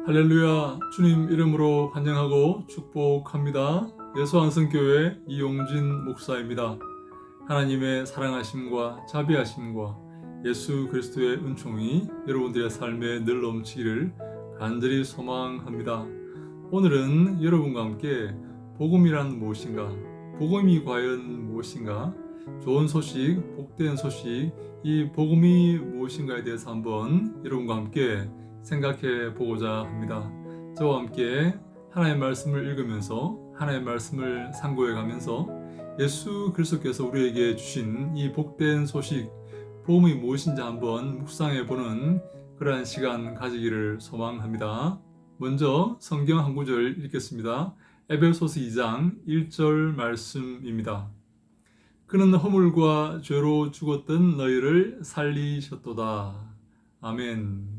할렐루야. 주님 이름으로 환영하고 축복합니다. 예수안성교회 이용진 목사입니다. 하나님의 사랑하심과 자비하심과 예수 그리스도의 은총이 여러분들의 삶에 늘 넘치기를 간절히 소망합니다. 오늘은 여러분과 함께 복음이란 무엇인가, 복음이 과연 무엇인가, 좋은 소식, 복된 소식, 이 복음이 무엇인가에 대해서 한번 여러분과 함께 생각해 보고자 합니다. 저와 함께 하나님의 말씀을 읽으면서 하나님의 말씀을 상고해 가면서 예수 그리스도께서 우리에게 주신 이 복된 소식, 복음이 무엇인지 한번 묵상해 보는 그러한 시간 가지기를 소망합니다. 먼저 성경 한 구절 읽겠습니다. 에베소서 2장 1절 말씀입니다. 그는 허물과 죄로 죽었던 너희를 살리셨도다. 아멘.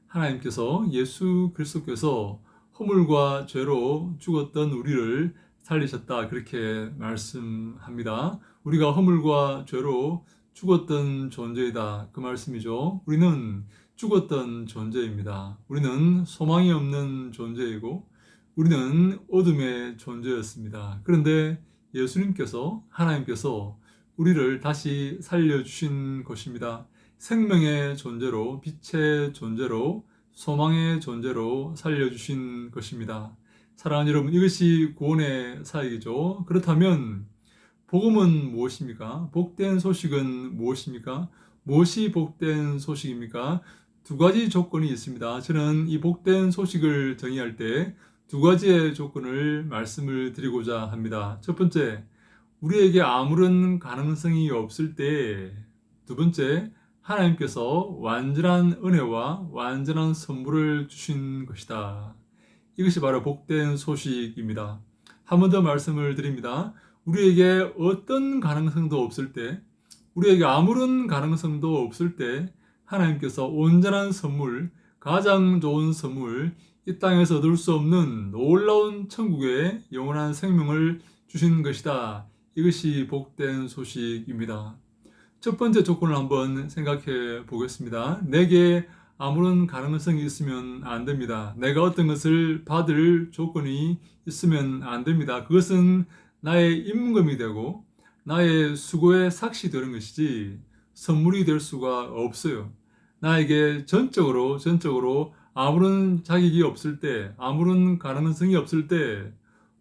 하나님께서 예수 그리스도께서 허물과 죄로 죽었던 우리를 살리셨다, 그렇게 말씀합니다. 우리가 허물과 죄로 죽었던 존재이다, 그 말씀이죠. 우리는 죽었던 존재입니다. 우리는 소망이 없는 존재이고 우리는 어둠의 존재였습니다. 그런데 예수님께서, 하나님께서 우리를 다시 살려주신 것입니다. 생명의 존재로, 빛의 존재로, 소망의 존재로 살려주신 것입니다. 사랑하는 여러분, 이것이 구원의 사역이죠. 그렇다면 복음은 무엇입니까? 복된 소식은 무엇입니까? 무엇이 복된 소식입니까? 두 가지 조건이 있습니다. 저는 이 복된 소식을 정의할 때 두 가지의 조건을 말씀을 드리고자 합니다. 첫 번째, 우리에게 아무런 가능성이 없을 때. 두 번째, 하나님께서 완전한 은혜와 완전한 선물을 주신 것이다. 이것이 바로 복된 소식입니다. 한 번 더 말씀을 드립니다. 우리에게 어떤 가능성도 없을 때, 우리에게 아무런 가능성도 없을 때 하나님께서 온전한 선물, 가장 좋은 선물, 이 땅에서 얻을 수 없는 놀라운 천국의 영원한 생명을 주신 것이다. 이것이 복된 소식입니다. 첫 번째 조건을 한번 생각해 보겠습니다. 내게 아무런 가능성이 있으면 안 됩니다. 내가 어떤 것을 받을 조건이 있으면 안 됩니다. 그것은 나의 임금이 되고 나의 수고의 삭시 되는 것이지 선물이 될 수가 없어요. 나에게 전적으로 아무런 자격이 없을 때, 아무런 가능성이 없을 때,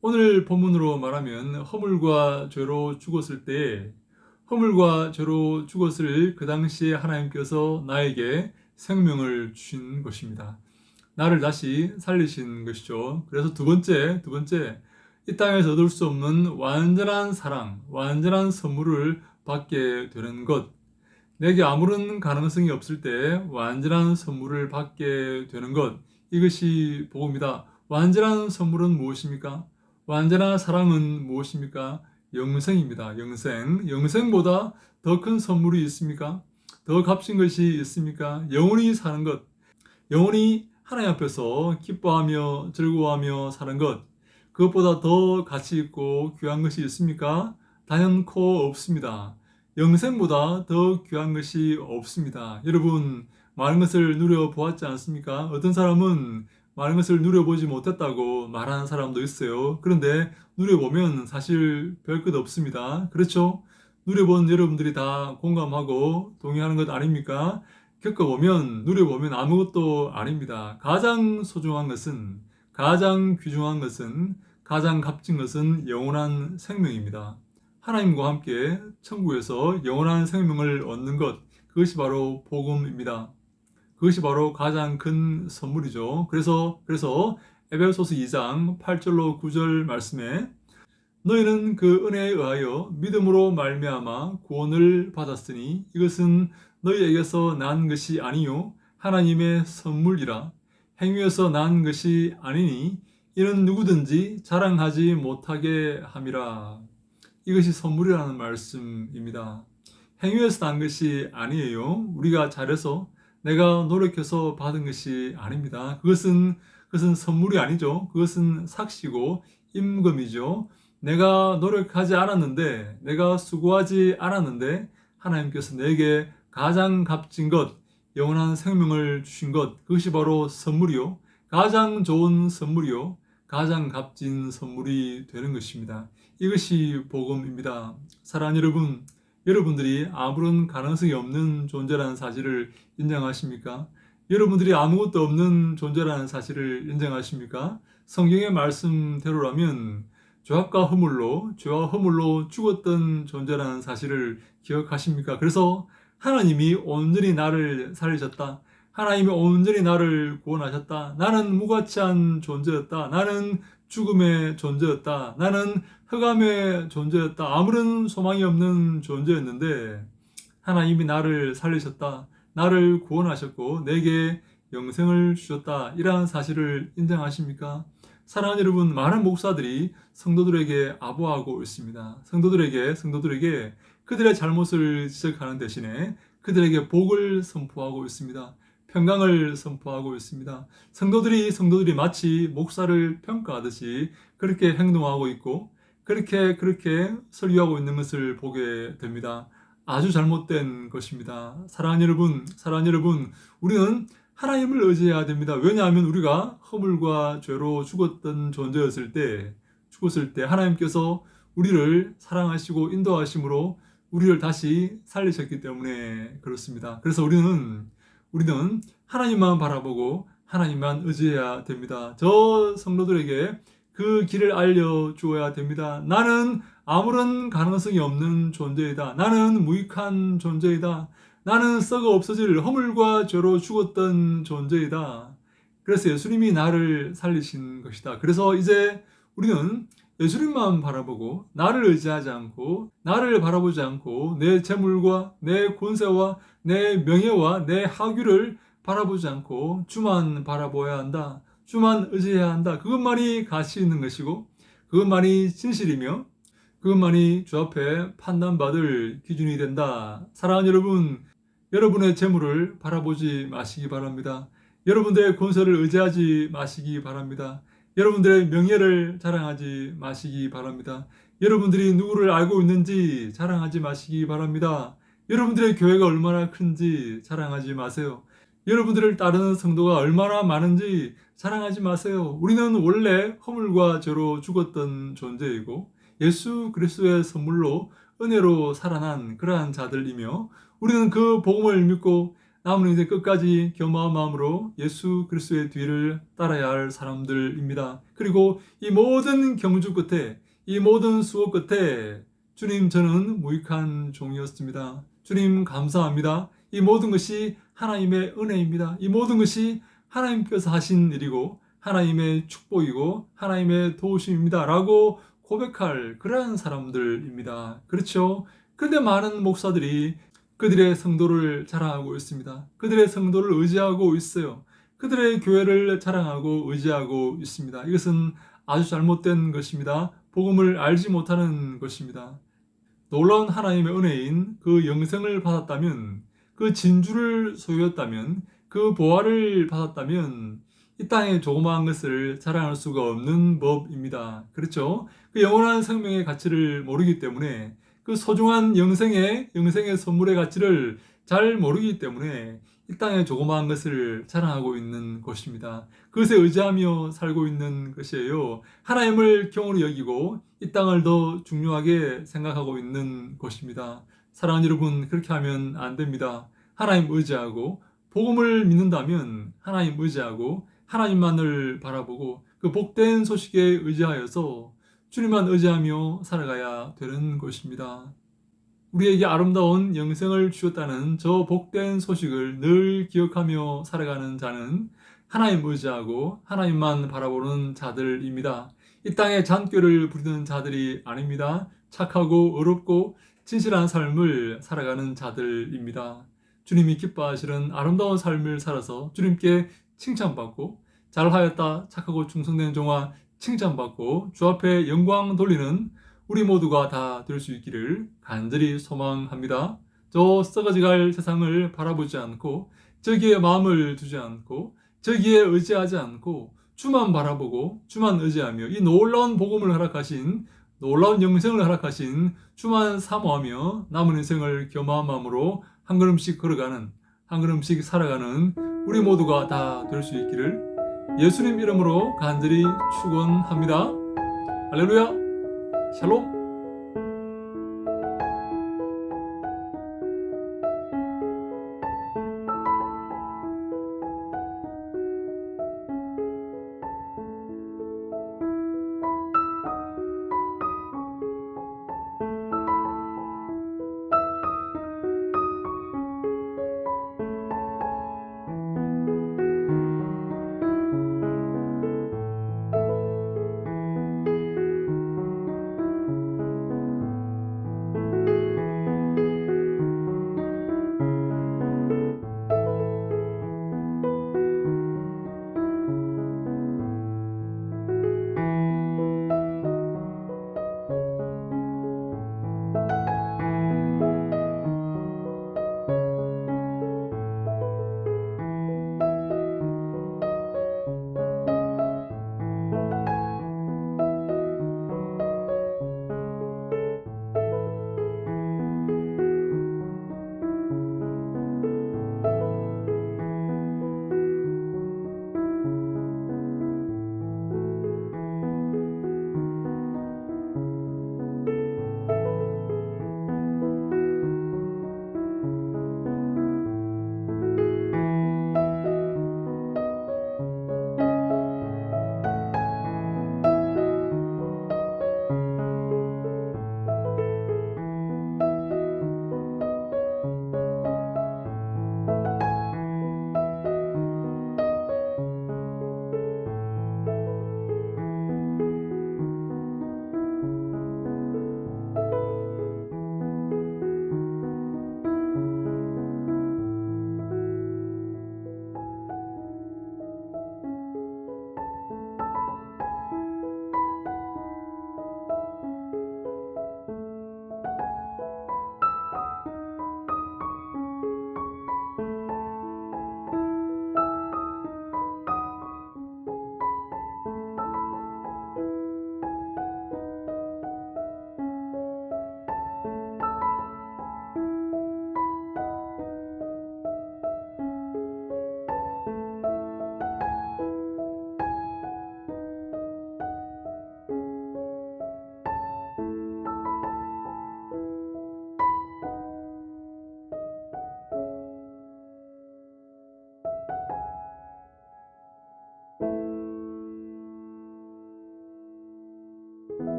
오늘 본문으로 말하면 허물과 죄로 죽었을 때, 허물과 죄로 죽었을 그 당시에 하나님께서 나에게 생명을 주신 것입니다. 나를 다시 살리신 것이죠. 그래서 두 번째, 이 땅에서 얻을 수 없는 완전한 사랑, 완전한 선물을 받게 되는 것. 내게 아무런 가능성이 없을 때 완전한 선물을 받게 되는 것. 이것이 복음이다. 완전한 선물은 무엇입니까? 완전한 사랑은 무엇입니까? 영생입니다. 영생보다 더 큰 선물이 있습니까? 더 값진 것이 있습니까? 영원히 사는 것. 영원히 하나님 앞에서 기뻐하며 즐거워하며 사는 것. 그것보다 더 가치 있고 귀한 것이 있습니까? 단연코 없습니다. 영생보다 더 귀한 것이 없습니다. 여러분, 많은 것을 누려보았지 않습니까? 어떤 사람은 많은 것을 누려보지 못했다고 말하는 사람도 있어요. 그런데 누려보면 사실 별 것 없습니다. 그렇죠? 누려본 여러분들이 다 공감하고 동의하는 것 아닙니까? 겪어보면, 누려보면 아무것도 아닙니다. 가장 소중한 것은, 가장 귀중한 것은, 가장 값진 것은 영원한 생명입니다. 하나님과 함께 천국에서 영원한 생명을 얻는 것, 그것이 바로 복음입니다. 그것이 바로 가장 큰 선물이죠. 그래서 에베소서 2장 8절로 9절 말씀에 너희는 그 은혜에 의하여 믿음으로 말미암아 구원을 받았으니 이것은 너희에게서 난 것이 아니요 하나님의 선물이라. 행위에서 난 것이 아니니 이는 누구든지 자랑하지 못하게 함이라. 이것이 선물이라는 말씀입니다. 행위에서 난 것이 아니에요. 우리가 잘해서, 내가 노력해서 받은 것이 아닙니다. 그것은 선물이 아니죠. 그것은 삭시고 임금이죠. 내가 노력하지 않았는데, 내가 수고하지 않았는데 하나님께서 내게 가장 값진 것, 영원한 생명을 주신 것, 그것이 바로 선물이요. 가장 좋은 선물이요, 가장 값진 선물이 되는 것입니다. 이것이 복음입니다. 사랑하는 여러분, 여러분들이 아무런 가능성이 없는 존재라는 사실을 인정하십니까? 여러분들이 아무것도 없는 존재라는 사실을 인정하십니까? 성경의 말씀대로라면 죄악과 허물로, 죄와 허물로 죽었던 존재라는 사실을 기억하십니까? 그래서 하나님이 온전히 나를 살리셨다. 하나님이 온전히 나를 구원하셨다. 나는 무가치한 존재였다. 나는 죽음의 존재였다. 나는 흑암의 존재였다. 아무런 소망이 없는 존재였는데 하나님이 나를 살리셨다. 나를 구원하셨고 내게 영생을 주셨다. 이러한 사실을 인정하십니까? 사랑하는 여러분, 많은 목사들이 성도들에게 아부하고 있습니다. 성도들에게 그들의 잘못을 지적하는 대신에 그들에게 복을 선포하고 있습니다. 평강을 선포하고 있습니다. 성도들이 마치 목사를 평가하듯이 그렇게 행동하고 있고 그렇게 설교하고 있는 것을 보게 됩니다. 아주 잘못된 것입니다. 사랑하는 여러분, 우리는 하나님을 의지해야 됩니다. 왜냐하면 우리가 허물과 죄로 죽었던 존재였을 때, 죽었을 때 하나님께서 우리를 사랑하시고 인도하심으로 우리를 다시 살리셨기 때문에 그렇습니다. 그래서 우리는 하나님만 바라보고 하나님만 의지해야 됩니다. 저 성도들에게 그 길을 알려주어야 됩니다. 나는 아무런 가능성이 없는 존재이다. 나는 무익한 존재이다. 나는 썩어 없어질 허물과 죄로 죽었던 존재이다. 그래서 예수님이 나를 살리신 것이다. 그래서 이제 우리는 예수님만 바라보고 나를 의지하지 않고 나를 바라보지 않고 내 재물과 내 권세와 내 명예와 내 학위를 바라보지 않고 주만 바라보아야 한다. 주만 의지해야 한다. 그것만이 가치 있는 것이고 그것만이 진실이며 그것만이 주 앞에 판단받을 기준이 된다. 사랑하는 여러분, 여러분의 재물을 바라보지 마시기 바랍니다. 여러분들의 권세를 의지하지 마시기 바랍니다. 여러분들의 명예를 자랑하지 마시기 바랍니다. 여러분들이 누구를 알고 있는지 자랑하지 마시기 바랍니다. 여러분들의 교회가 얼마나 큰지 자랑하지 마세요. 여러분들을 따르는 성도가 얼마나 많은지 자랑하지 마세요. 우리는 원래 허물과 죄로 죽었던 존재이고 예수 그리스도의 선물로 은혜로 살아난 그러한 자들이며 우리는 그 복음을 믿고 남은 인생 끝까지 겸허한 마음으로 예수 그리스도의 뒤를 따라야 할 사람들입니다. 그리고 이 모든 경주 끝에, 이 모든 수고 끝에 주님, 저는 무익한 종이었습니다. 주님, 감사합니다. 이 모든 것이 하나님의 은혜입니다. 이 모든 것이 하나님께서 하신 일이고 하나님의 축복이고 하나님의 도우심입니다. 라고 고백할 그러한 사람들입니다. 그렇죠? 근데 많은 목사들이 그들의 성도를 자랑하고 있습니다. 그들의 성도를 의지하고 있어요. 그들의 교회를 자랑하고 의지하고 있습니다. 이것은 아주 잘못된 것입니다. 복음을 알지 못하는 것입니다. 놀라운 하나님의 은혜인 그 영생을 받았다면, 그 진주를 소유했다면, 그 보화를 받았다면 이 땅의 조그마한 것을 자랑할 수가 없는 법입니다. 그렇죠? 그 영원한 생명의 가치를 모르기 때문에, 그 소중한 영생의 선물의 가치를 잘 모르기 때문에 이 땅의 조그마한 것을 자랑하고 있는 것입니다. 그것에 의지하며 살고 있는 것이에요. 하나님을 경홀히 여기고 이 땅을 더 중요하게 생각하고 있는 것입니다. 사랑하는 여러분, 그렇게 하면 안 됩니다. 하나님 의지하고 복음을 믿는다면 하나님 의지하고 하나님만을 바라보고 그 복된 소식에 의지하여서 주님만 의지하며 살아가야 되는 것입니다. 우리에게 아름다운 영생을 주셨다는 저 복된 소식을 늘 기억하며 살아가는 자는 하나님 의지하고 하나님만 바라보는 자들입니다. 이 땅에 잔꾀를 부리는 자들이 아닙니다. 착하고 의롭고 진실한 삶을 살아가는 자들입니다. 주님이 기뻐하시는 아름다운 삶을 살아서 주님께 칭찬받고 잘하였다 착하고 충성된 종아 칭찬받고 주 앞에 영광 돌리는 우리 모두가 다 될 수 있기를 간절히 소망합니다. 저 썩어지갈 세상을 바라보지 않고 저기에 마음을 두지 않고 저기에 의지하지 않고 주만 바라보고 주만 의지하며 이 놀라운 복음을 허락하신 놀라운 영생을 허락하신 주만 사모하며 남은 인생을 겸허한 마음으로 한 걸음씩 걸어가는 한 걸음씩 살아가는 우리 모두가 다 될 수 있기를 예수님 이름으로 간절히 축원합니다. 할렐루야. 샬롬.